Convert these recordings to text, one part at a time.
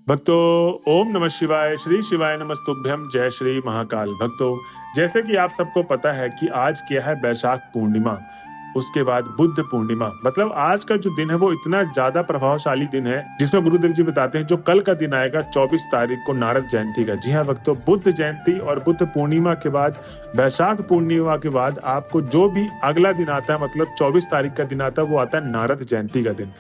भक्तों, ओम नमः शिवाय, श्री शिवाय नमस्तुभ्यम, जय श्री महाकाल। भक्तों, जैसे कि आप सबको पता है कि आज क्या है, बैशाख पूर्णिमा, उसके बाद बुद्ध पूर्णिमा। मतलब आज का जो दिन है वो इतना ज्यादा प्रभावशाली दिन है, जिसमें गुरुदेव जी बताते हैं जो कल का दिन आएगा 24 तारीख को नारद जयंती का। जी हाँ भक्तों, बुद्ध जयंती और बुद्ध पूर्णिमा के बाद, बैशाख पूर्णिमा के बाद आपको जो भी अगला दिन आता है, मतलब 24 तारीख का दिन आता है, वो आता है नारद जयंती का दिन।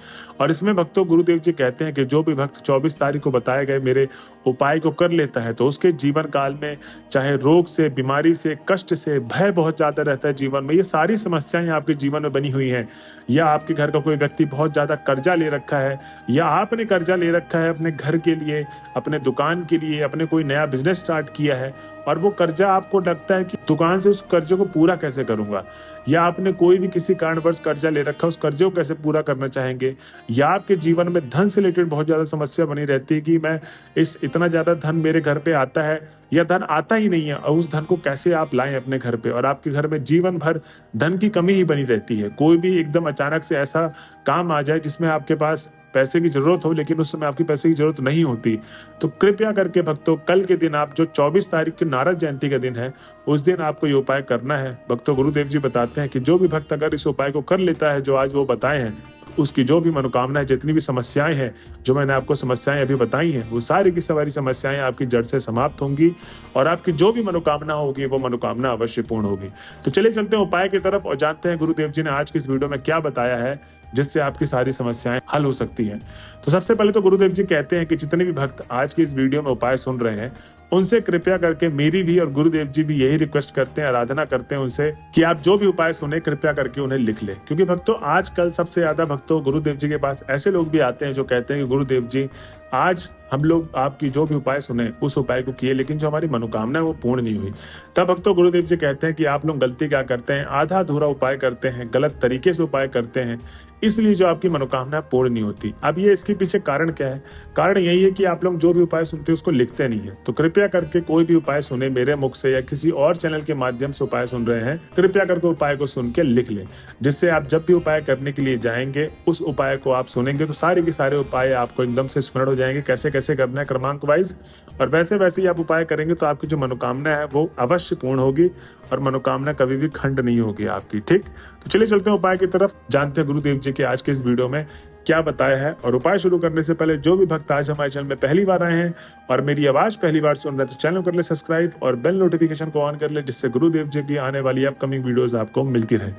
और इसमें भक्तों गुरुदेव जी कहते हैं कि जो भी भक्त 24 तारीख को बताए गए मेरे उपाय को कर लेता है तो उसके जीवन काल में चाहे रोग से, बीमारी से, कष्ट से, भय बहुत ज्यादा रहता है जीवन में, ये सारी समस्याएं आपके जीवन में बनी हुई हैं, या आपके घर का कोई व्यक्ति बहुत ज्यादा कर्जा ले रखा है, या आपने कर्जा ले रखा है अपने घर के लिए, अपने दुकान के लिए, अपने कोई नया बिजनेस स्टार्ट किया है और वो कर्जा आपको लगता है कि दुकान से उस कर्जे को पूरा कैसे करूंगा, या आपने कोई भी किसी कारणवश कर्जा ले रखा है, उस कर्जे को कैसे पूरा करना चाहेंगे, या आपके जीवन में धन से रिलेटेड बहुत ज्यादा समस्या बनी रहती है कि मैं इतना ज्यादा धन मेरे घर पे आता है या धन आता ही नहीं है, और उस धन को कैसे आप लाएं अपने घर पे, और आपके घर में जीवन भर धन की कमी ही बनी रहती है। कोई भी एकदम अचानक से ऐसा काम आ जाए जिसमें आपके पास पैसे की जरूरत हो, लेकिन उस समय आपकी पैसे की जरूरत नहीं होती, तो कृपया करके भक्तों कल के दिन आप, जो 24 तारीख की नारद जयंती का दिन है, उस दिन आपको ये उपाय करना है। भक्तों गुरुदेव जी बताते हैं कि जो भी भक्त अगर इस उपाय को कर लेता है जो आज वो बताए हैं, उसकी जो भी मनोकामना है, जितनी भी समस्याएं हैं, जो मैंने आपको समस्याएं अभी बताई हैं, वो सारी की सारी समस्याएं आपकी जड़ से समाप्त होंगी और आपकी जो भी मनोकामना होगी वो मनोकामना अवश्य पूर्ण होगी। तो चलिए चलते हैं उपाय की तरफ और जानते हैं गुरुदेव जी ने आज की इस वीडियो में क्या बताया है जिससे आपकी सारी समस्याएं हल हो सकती हैं। तो सबसे पहले तो गुरुदेव जी कहते हैं कि जितने भी भक्त आज की इस वीडियो में उपाय सुन रहे हैं, उनसे कृपया करके मेरी भी और गुरुदेव जी भी यही रिक्वेस्ट करते हैं, आराधना करते हैं उनसे कि आप जो भी उपाय सुने कृपया करके उन्हें लिख ले। क्योंकि भक्तों आजकल सबसे ज्यादा भक्तों गुरुदेव जी के पास ऐसे लोग भी आते हैं जो कहते हैं कि गुरुदेव जी आज हम लोग आपकी जो भी उपाय सुने उस उपाय को किए, लेकिन जो हमारी मनोकामना है वो पूर्ण नहीं हुई। तब भक्तों गुरुदेव जी कहते हैं कि आप लोग गलती क्या करते हैं, आधा अधूरा उपाय करते हैं, गलत तरीके से उपाय करते हैं, इसलिए जो आपकी मनोकामना पूर्ण नहीं होती। अब ये इसके पीछे कारण क्या है? कारण यही है कि आप लोग जो भी उपाय सुनते हैं उसको लिखते नहीं है। तो कृपया करके कोई भी उपाय सुने, मेरे मुख से या किसी और चैनल के माध्यम से उपाय सुन रहे हैं, कृपया करके उपाय को सुन के लिख लें, जिससे आप जब भी उपाय करने के लिए जाएंगे उस उपाय को आप सुनेंगे तो सारे के सारे उपाय आपको एकदम से स्मरण हो जाएंगे, कैसे कैसे करना है क्रमांक वाइज, और वैसे वैसे ही आप उपाय करेंगे तो आपकी जो मनोकामना है वो अवश्य पूर्ण होगी और मनोकामना कभी भी खंड नहीं होगी आपकी। ठीक, तो चलिए चलते हैं उपाय की तरफ, जानते हैं गुरुदेव जी के आज के इस वीडियो में क्या बताया है। और उपाय शुरू करने से पहले जो भी भक्त आज हमारे चैनल में पहली बार आए हैं और मेरी आवाज पहली बार सुन रहे हैं तो चैनल कर ले सब्सक्राइब और बेल नोटिफिकेशन को ऑन कर ले, जिससे गुरुदेव जी की आने वाली अपकमिंग वीडियोस आपको मिलती रहे।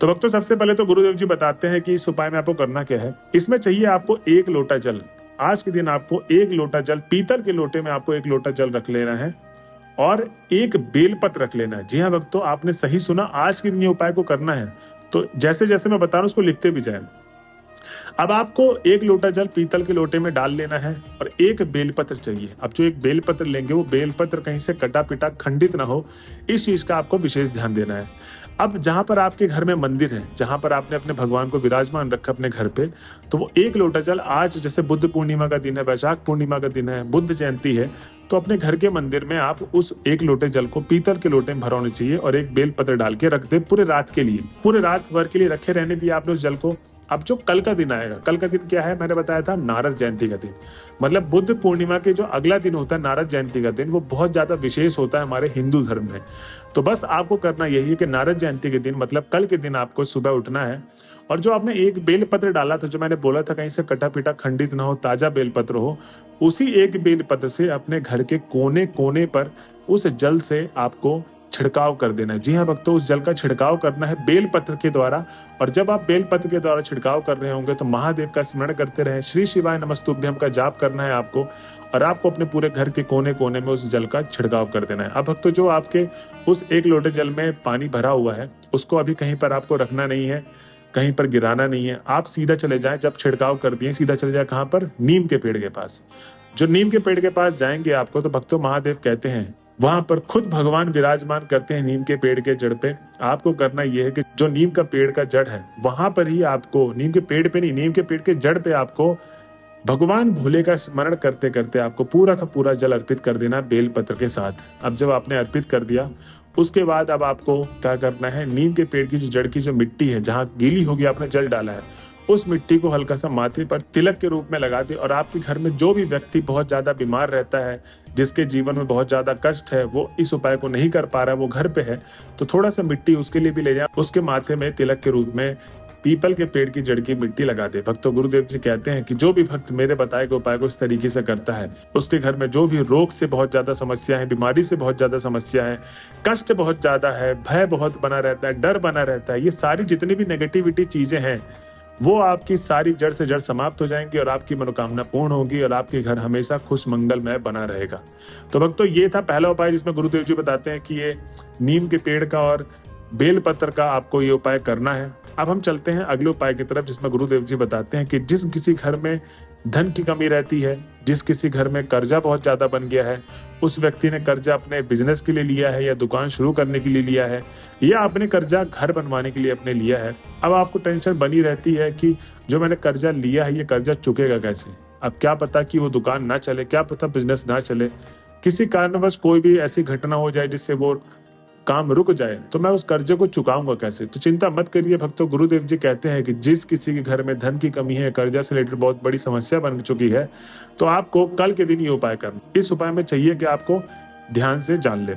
तो भक्तों सबसे पहले तो गुरुदेव जी बताते हैं कि इस उपाय में आपको करना क्या है। इसमें चाहिए आपको 1 लोटा जल। आज के दिन आपको 1 लोटा जल, पीतल के लोटे में आपको 1 लोटा जल रख लेना है और 1 बेलपत्र रख लेना है। जी हाँ भक्तों, आपने सही सुना, आज के दिन ये उपाय को करना है। तो जैसे जैसे मैं बता रहा हूं उसको लिखते भी जाए। अब आपको 1 लोटा जल पीतल के लोटे में डाल लेना है और 1 बेलपत्र चाहिए। अब जो 1 बेलपत्र लेंगे वो बेलपत्र कहीं से कटा पिटा खंडित ना हो, इस चीज का आपको विशेष ध्यान देना है। अब जहां पर आपके घर में मंदिर है, जहां पर आपने अपने भगवान को विराजमान रखा अपने घर पे, तो वो 1 लोटा जल, आज जैसे बुद्ध पूर्णिमा का दिन है, बैशाख पूर्णिमा का दिन है, बुद्ध जयंती है, तो अपने घर के मंदिर में आप उस 1 लोटे जल को पीतल के लोटे में भरा होना चाहिए और 1 बेलपत्र डाल के रख दे पूरे रात के लिए, पूरे रात भर के लिए रखे रहने दिए आपने उस जल को। अब जो कल का दिन आएगा, कल का दिन क्या है, मैंने बताया था नारद जयंती का दिन, मतलब बुद्ध पूर्णिमा के जो अगला दिन होता है नारद जयंती का दिन, वो बहुत ज्यादा विशेष होता है हमारे हिंदू धर्म में। तो बस आपको करना यही है कि नारद जयंती के दिन, मतलब कल के दिन आपको सुबह उठना है और जो आपने 1 बेलपत्र डाला था, जो मैंने बोला था कहीं से कटा पिटा खंडित ना हो, ताजा बेलपत्र हो, उसी 1 बेलपत्र से अपने घर के कोने कोने पर उस जल से आपको छिड़काव कर देना है। जी हाँ भक्तों, उस जल का छिड़काव करना है बेलपत्र के द्वारा। और जब आप बेलपत्र के द्वारा छिड़काव कर रहे होंगे तो महादेव का स्मरण करते रहे, श्री शिवाय नमस्तुभ्यम का जाप करना है आपको, और आपको अपने पूरे घर के कोने कोने में उस जल का छिड़काव कर देना है। अब भक्तों जो आपके उस 1 लोटे जल में पानी भरा हुआ है उसको अभी कहीं पर आपको रखना नहीं है, कहीं पर गिराना नहीं है, आप सीधा चले जाएं, जब छिड़काव कर दिए सीधा चले जाए कहाँ पर, नीम के पेड़ के पास। जो नीम के पेड़ के पास जाएंगे आपको तो भक्तों महादेव कहते हैं वहां पर खुद भगवान विराजमान करते हैं नीम के पेड़ के जड़ पे। आपको करना यह है कि जो नीम का पेड़ का जड़ है वहां पर ही आपको, नीम के पेड़ पे नहीं, नीम के पेड़ के जड़ पे आपको भगवान भोले का स्मरण करते करते आपको पूरा का पूरा जल अर्पित कर देना बेलपत्र के साथ। अब जब आपने अर्पित कर दिया उसके बाद अब आपको क्या करना है, नीम के पेड़ की जो जड़ की जो मिट्टी है, जहाँ गीली होगी आपने जल डाला है, उस मिट्टी को हल्का सा माथे पर तिलक के रूप में लगा दें और आपके घर में जो भी व्यक्ति बहुत ज्यादा बीमार रहता है, जिसके जीवन में बहुत ज्यादा कष्ट है, वो इस उपाय को नहीं कर पा रहा है, वो घर पे है, तो थोड़ा सा मिट्टी उसके लिए भी ले जाए, उसके माथे में तिलक के रूप में पीपल के पेड़ की जड़ की मिट्टी लगा दे। भक्तों, गुरुदेव जी कहते हैं कि जो भी भक्त मेरे बताए गए उपाय को इस तरीके से करता है, उसके घर में जो भी रोग से बहुत ज्यादा समस्या है, बीमारी से बहुत ज्यादा समस्या है, कष्ट बहुत ज्यादा है, भय बहुत बना रहता है, डर बना रहता है, ये सारी जितनी भी नेगेटिविटी चीजें हैं वो आपकी सारी जड़ से जड़ समाप्त हो जाएंगी और आपकी मनोकामना पूर्ण होगी और आपके घर हमेशा खुश मंगलमय बना रहेगा। तो भक्तों, ये था पहला उपाय जिसमें गुरुदेव जी बताते हैं कि ये नीम के पेड़ का और बेल पत्र का आपको ये उपाय करना है। अब हम चलते हैं अगले उपाय की तरफ, जिसमें गुरुदेव जी बताते हैं कि जिस किसी घर में धन की कमी रहती है, जिस किसी घर में कर्जा बहुत ज्यादा बन गया है, उस व्यक्ति ने कर्जा अपने बिजनेस के लिए लिया है या दुकान शुरू करने के लिए लिया है या अपने कर्जा घर बनवाने के लिए अपने लिया है, अब आपको टेंशन बनी रहती है कि जो मैंने कर्जा लिया है ये कर्जा चुकेगा कैसे। अब क्या पता कि वो दुकान ना चले, क्या पता बिजनेस ना चले, किसी कारणवश कोई भी ऐसी घटना हो जाए जिससे वो काम रुक जाए, तो मैं उस कर्जे को चुकाऊंगा कैसे। तो चिंता मत करिए भक्तों, गुरुदेव जी कहते हैं कि जिस किसी के घर में धन की कमी है, कर्जा से रिलेटेड बहुत बड़ी समस्या बन चुकी है, तो आपको कल के दिन ये उपाय करना। इस उपाय में चाहिए कि आपको ध्यान से जान ले।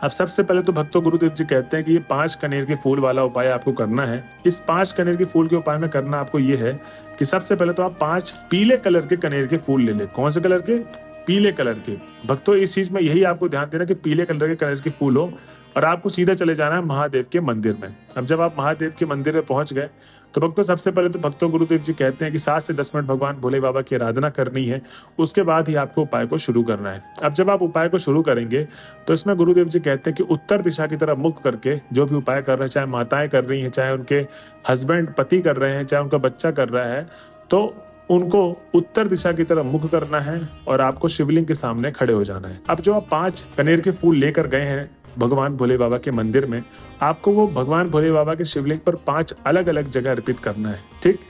अब सबसे पहले तो भक्तों, गुरुदेव जी कहते हैं कि ये 5 कनेर के फूल वाला उपाय आपको करना है। इस 5 कनेर के फूल के उपाय में करना आपको ये है कि सबसे पहले तो आप 5 पीले कलर के कनेर के फूल ले ले। कौन से कलर के? पीले कलर के। भक्तों, इस चीज में यही आपको ध्यान देना कि पीले कलर के कनेर के फूल हो और आपको सीधा चले जाना है महादेव के मंदिर में। अब जब आप महादेव के मंदिर में पहुंच गए तो भक्तों, सबसे पहले तो भक्तों गुरुदेव जी कहते हैं कि 7 से 10 मिनट भगवान भोले बाबा की आराधना करनी है, उसके बाद ही आपको उपाय को शुरू करना है। अब जब आप उपाय को शुरू करेंगे तो इसमें गुरुदेव जी कहते हैं कि उत्तर दिशा की तरफ मुख करके जो भी उपाय कर रहे हैं, चाहे माताएं कर रही हैं, चाहे उनके हस्बैंड पति कर रहे हैं, चाहे उनका बच्चा कर रहा है, तो उनको उत्तर दिशा की तरफ मुख करना है और आपको शिवलिंग के सामने खड़े हो जाना है। अब जो आप 5 कनेर के फूल लेकर गए हैं भगवान भोले बाबा के मंदिर में, आपको वो भगवान भोले बाबा के शिवलिंग पर 5 अलग अलग जगह अर्पित करना है। ठीक।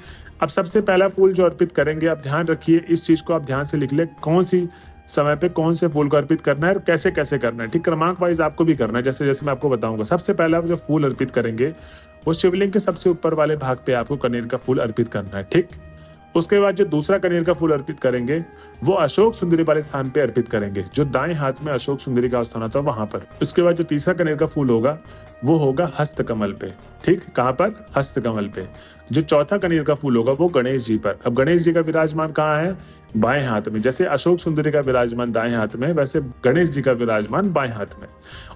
अब सबसे पहला फूल जो अर्पित करेंगे, आप ध्यान रखिए, इस चीज को आप ध्यान से लिख ले, कौन सी समय पे कौन से फूल को अर्पित करना है और कैसे कैसे करना है। ठीक, क्रमांक वाइज आपको भी करना है, जैसे जैसे मैं आपको बताऊंगा। सबसे पहला जो फूल अर्पित करेंगे वो शिवलिंग के सबसे ऊपर वाले भाग पे आपको कनेर का फूल अर्पित करना है। ठीक। उसके बाद जो दूसरा कनेर का फूल अर्पित करेंगे वो अशोक सुंदरी वाले स्थान पे अर्पित करेंगे, जो दाएं हाथ में अशोक सुंदरी का स्थान होता है वहां पर। उसके बाद जो तीसरा कनेर का फूल होगा वो होगा हस्त कमल पे। ठीक, कहां पर? हस्त कमल पे। जो चौथा कनेर का फूल होगा वो गणेश जी पर। अब गणेश जी का विराजमान कहाँ है? बाएं हाथ में। जैसे अशोक सुंदरी का विराजमान दाएं हाथ में, वैसे गणेश जी का विराजमान बाएं हाथ में।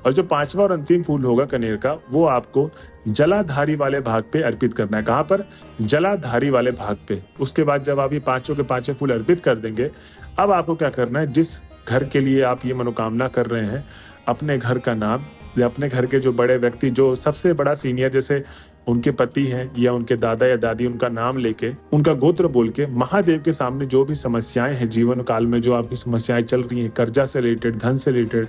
और जो 5वां और अंतिम फूल होगा कनेर का, वो आपको जलाधारी वाले भाग पे अर्पित करना है। कहां पर? जलाधारी वाले भाग पे। उसके बाद जब आप ये 5 के 5 फूल अर्पित कर देंगे, अब आपको क्या करना है, जिस घर के लिए आप ये मनोकामना कर रहे हैं, अपने घर का नाम या अपने घर के जो बड़े व्यक्ति, जो सबसे बड़ा सीनियर, जैसे उनके पति हैं या उनके दादा या दादी, उनका नाम लेके, उनका गोत्र बोल के महादेव के सामने जो भी समस्याएं हैं जीवन काल में, जो आपकी समस्याएं चल रही हैं, कर्जा से रिलेटेड, धन से रिलेटेड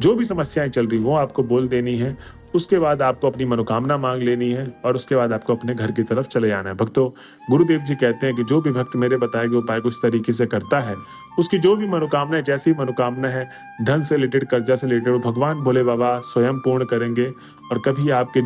जो भी समस्याएं चल रही वो आपको बोल देनी है। उसके बाद आपको अपनी मनोकामना मांग लेनी है और उसके बाद आपको अपने घर की तरफ चले जाना है। भक्तों, गुरुदेव जी कहते हैं कि जो भी भक्त मेरे बताए गए उपाय को इस तरीके से करता है, उसकी जो भी मनोकामना है, जैसी मनोकामना है, धन से रिलेटेड, कर्जा से रिलेटेड, वो भगवान भोले बाबा स्वयं पूर्ण करेंगे और कभी आपके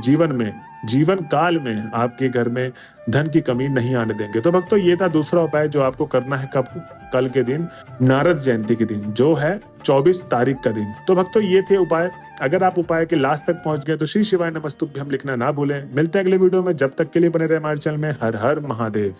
जीवन काल में आपके घर में धन की कमी नहीं आने देंगे। तो भक्तों, ये था दूसरा उपाय जो आपको करना है। कब? कल के दिन, नारद जयंती के दिन, जो है 24 तारीख का दिन। तो भक्तों, ये थे उपाय। अगर आप उपाय के लास्ट तक पहुंच गए तो श्री शिवाय नमस्तुभ्यम लिखना ना भूलें। मिलते हैं अगले वीडियो में, जब तक के लिए बने रहे हमारे चैनल में। हर हर महादेव।